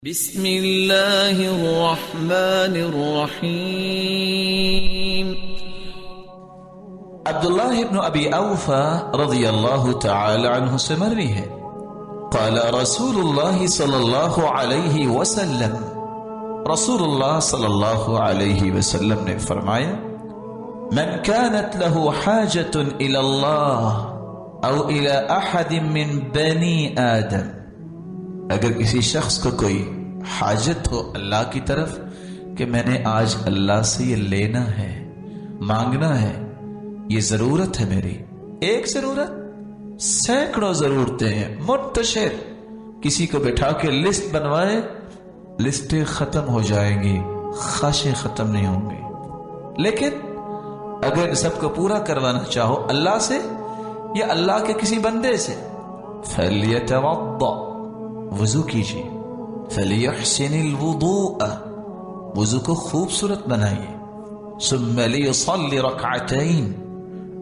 بسم اللہ الرحمن الرحیم۔ عبداللہ ابن ابی اوفا رضی اللہ تعالی عنہ سے مروی ہے، قال رسول اللہ صلی اللہ علیہ وسلم، رسول اللہ صلی اللہ علیہ وسلم نے فرمایا، من كانت له حاجة الى اللہ او الى احد من بنی آدم، اگر کسی شخص کو کوئی حاجت ہو اللہ کی طرف کہ میں نے آج اللہ سے یہ لینا ہے، مانگنا ہے، یہ ضرورت ہے میری، ایک ضرورت، سینکڑوں ضرورتیں ہیں منتشر، کسی کو بٹھا کے لسٹ بنوائے، لسٹیں ختم ہو جائیں گی، خواہشیں ختم نہیں ہوں گی، لیکن اگر سب کو پورا کروانا چاہو اللہ سے یا اللہ کے کسی بندے سے، فَلْيَتَوَضَّ، وضو کیجیے، فَلْيُحْسِنِ الْوُضُوءَ، وضو کو خوبصورت بنائیے، ثُمَّ لِيُصَلِّ رَكْعَتَيْن،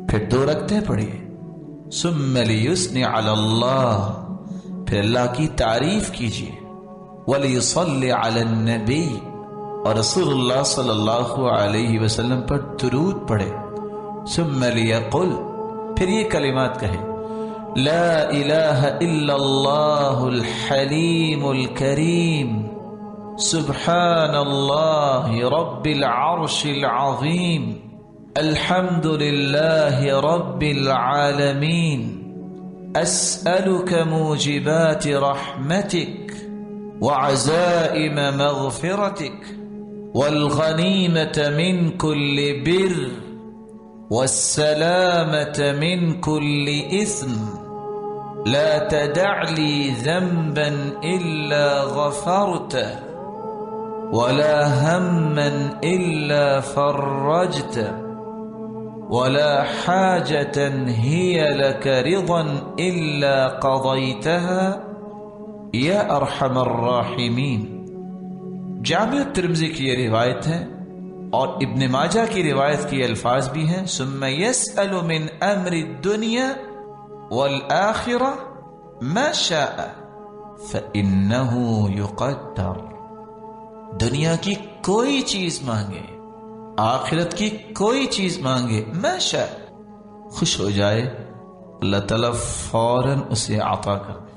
پھر 2 رکعتیں پڑھیے، ثُمَّ لِيُثْنِ عَلَى اللَّهِ، پھر اللہ کی تعریف کیجیے، وَلِيُصَلِّ عَلَى النَّبِيِّ، اور رسول اللہ صلی اللہ علیہ وسلم پر درود پڑھے، ثُمَّ لِيَقُلْ، پھر یہ کلمات کہے، لا الہ الا اللہ الحلیم الکریم، سبحان اللہ رب العرش العظیم، الحمد للہ رب العالمین، اسألک موجبات رحمتک وعزائم مغفرتک والغنیمة من كل بر والسلامة من كل إثم، لا تدع لي ذنبا إلا غفرته ولا هما إلا فرجته ولا حاجة هي لك رضا إلا قضيتها يا أرحم الراحمين۔ جامع ترمذی کی یہ روایت ہے، اور ابن ماجہ کی روایت کی الفاظ بھی ہیں، ثم يسأل من امر الدنيا والآخرة ما شاء فإنه يقدر، دنیا کی کوئی چیز مانگے، آخرت کی کوئی چیز مانگے، ما شاء، خوش ہو جائے، اللہ تعالیٰ فوراً اسے عطا کر دے۔